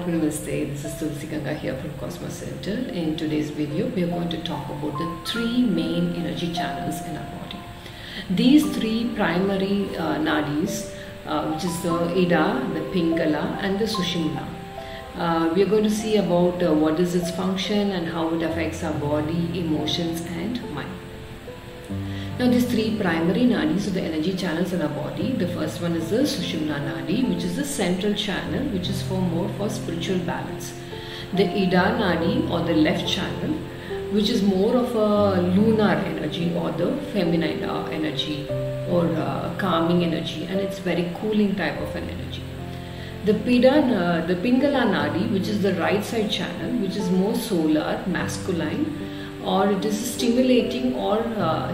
Namaste, this is Tulsi Ganga here from Cosmos Center. In today's video, we are going to talk about the three main energy channels in our body. These three primary nadis, which is the Ida, the Pingala and the Sushumna. We are going to see about what is its function and how it affects our body, emotions and mind. Now these three primary nadis are the energy channels in our body. The first one is the Sushumna Nadi, which is the central channel, which is more for spiritual balance. The Ida Nadi, or the left channel, which is more of a lunar energy or the feminine energy or calming energy, and it's very cooling type of an energy. The Pingala Nadi, which is the right side channel, which is more solar, masculine, or it is stimulating or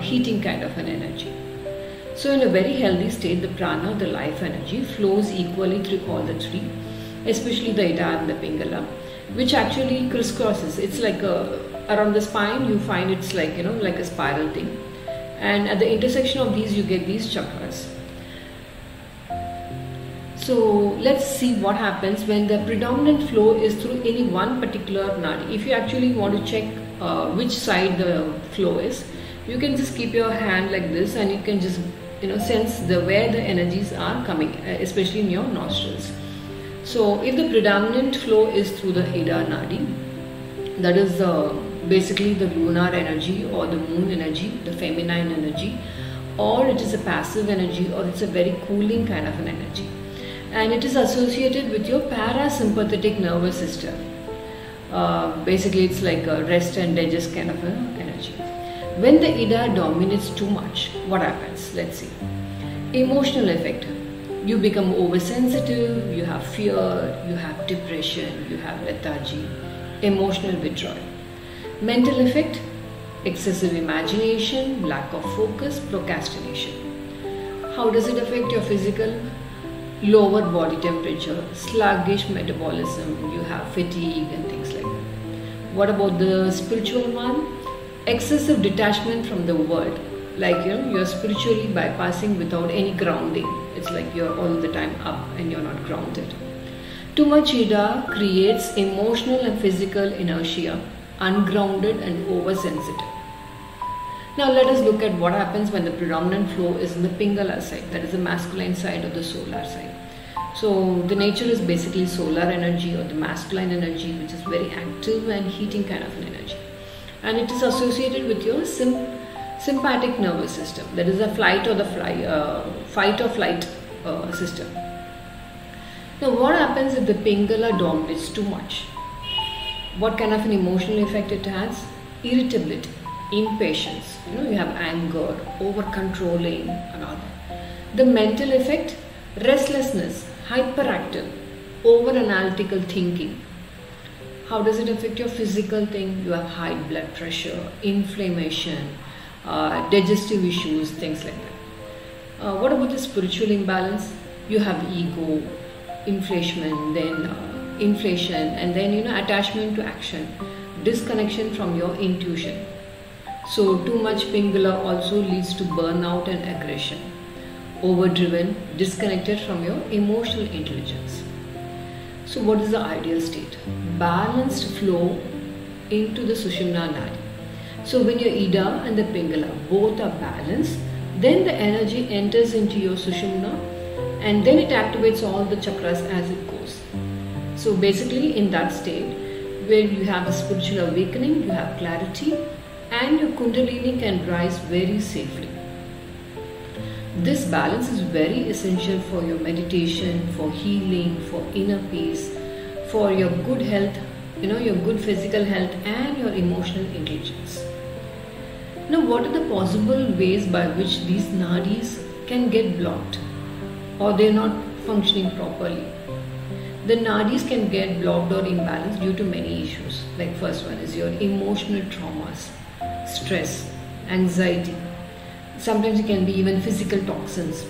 heating kind of an energy. So in a very healthy state, the prana, the life energy, flows equally through all the three, especially the Ida and the Pingala, which actually crisscrosses. It's like around the spine, you find it's like, like a spiral thing. And at the intersection of these, you get these chakras. So let's see what happens when the predominant flow is through any one particular nadi. If you actually want to check which side the flow is, you can just keep your hand like this and you can just sense where the energies are coming, especially in your nostrils. So if the predominant flow is through the Ida Nadi, that is basically the lunar energy or the moon energy, the feminine energy, or it is a passive energy, or it's a very cooling kind of an energy, and it is associated with your parasympathetic nervous system. Basically it's like a rest and digest kind of an energy. When the Ida dominates too much, what happens? Let's see. Emotional effect. You become oversensitive, you have fear, you have depression, you have lethargy, emotional withdrawal. Mental effect. Excessive imagination, lack of focus, procrastination. How does it affect your physical? Lower body temperature, sluggish metabolism, you have fatigue and things like that. What about the spiritual one? Excessive detachment from the world, like you're spiritually bypassing without any grounding. It's like you're all the time up and you're not grounded. Too much Ida creates emotional and physical inertia, ungrounded and oversensitive. Now let us look at what happens when the predominant flow is in the Pingala side, that is the masculine side or the solar side. So the nature is basically solar energy or the masculine energy, which is very active and heating kind of an energy. And it is associated with your sympathetic nervous system, that is the fight or flight system. Now what happens if the Pingala dominates too much? What kind of an emotional effect it has? Irritability, impatience, you have anger, over controlling and all that. The mental effect, restlessness, hyperactive, over analytical thinking. How does it affect your physical thing? You have high blood pressure, inflammation, digestive issues, things like that. What about the spiritual imbalance? You have ego, inflation, and then attachment to action, disconnection from your intuition. So too much Pingala also leads to burnout and aggression. Overdriven, disconnected from your emotional intelligence. So what is the ideal state? Balanced flow into the Sushumna Nadi. So when your Ida and the Pingala both are balanced, then the energy enters into your Sushumna and then it activates all the chakras as it goes. So basically in that state where you have a spiritual awakening, you have clarity, and your Kundalini can rise very safely. This balance is very essential for your meditation, for healing, for inner peace, for your good health, your good physical health and your emotional intelligence. Now what are the possible ways by which these nadis can get blocked or they're not functioning properly? The nadis can get blocked or imbalanced due to many issues. Like first one is your emotional traumas, stress, anxiety. Sometimes it can be even physical toxins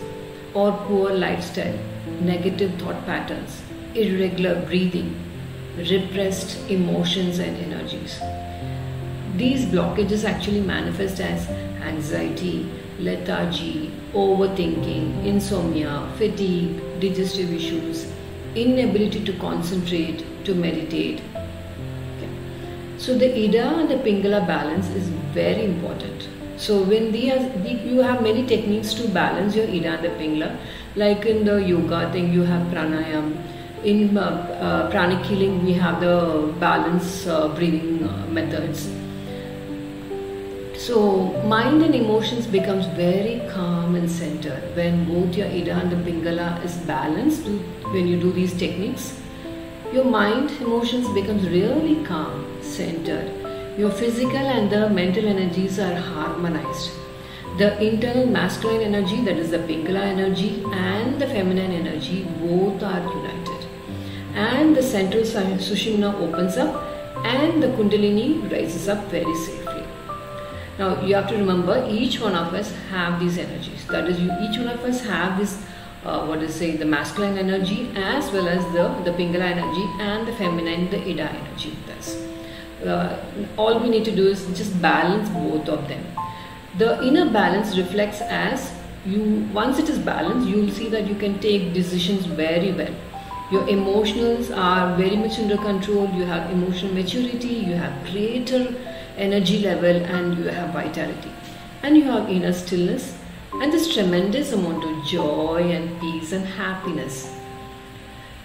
or poor lifestyle, negative thought patterns, irregular breathing, repressed emotions and energies. These blockages actually manifest as anxiety, lethargy, overthinking, insomnia, fatigue, digestive issues, inability to concentrate, to meditate. Okay. So the Ida and the Pingala balance is very important. So when you have many techniques to balance your Ida and the Pingala, like in the yoga thing you have pranayam. In pranic healing we have the balance breathing methods. So mind and emotions becomes very calm and centered when both your Ida and the Pingala is balanced. When you do these techniques, your mind, emotions becomes really calm, centered. Your physical and the mental energies are harmonized. The internal masculine energy, that is the Pingala energy, and the feminine energy, both are united. And the central Sushumna opens up and the Kundalini rises up very safely. Now you have to remember, each one of us have these energies. That is, each one of us have this, the masculine energy as well as the Pingala energy, and the feminine, the Ida energy with us. All we need to do is just balance both of them. The inner balance reflects as once it is balanced, you will see that you can take decisions very well. Your emotions are very much under control, you have emotional maturity, you have greater energy level, and you have vitality. And you have inner stillness and this tremendous amount of joy and peace and happiness.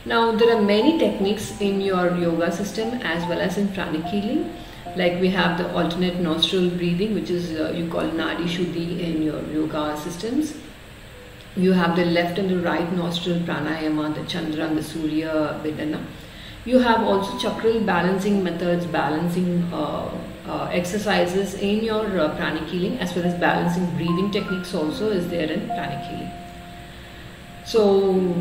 Now there are many techniques in your yoga system as well as in pranic healing. Like we have the alternate nostril breathing, which is you call Nadi Shuddhi in your yoga systems. You have the left and the right nostril pranayama, the Chandra and the Surya Vedana. You have also chakral balancing methods, balancing exercises in your pranic healing, as well as balancing breathing techniques also is there in pranic healing. So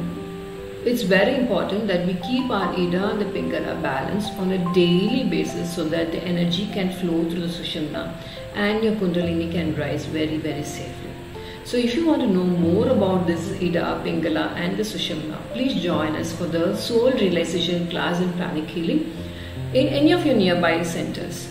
it's very important that we keep our Ida and the Pingala balanced on a daily basis so that the energy can flow through the Sushumna and your Kundalini can rise very, very safely. So if you want to know more about this Ida, Pingala and the Sushumna, please join us for the Soul Realization class in pranic healing in any of your nearby centers.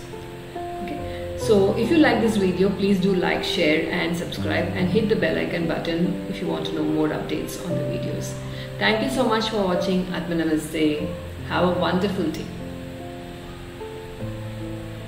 Okay. So if you like this video, please do like, share and subscribe, and hit the bell icon button if you want to know more updates on the videos. Thank you so much for watching. Atma Namaste. Have a wonderful day.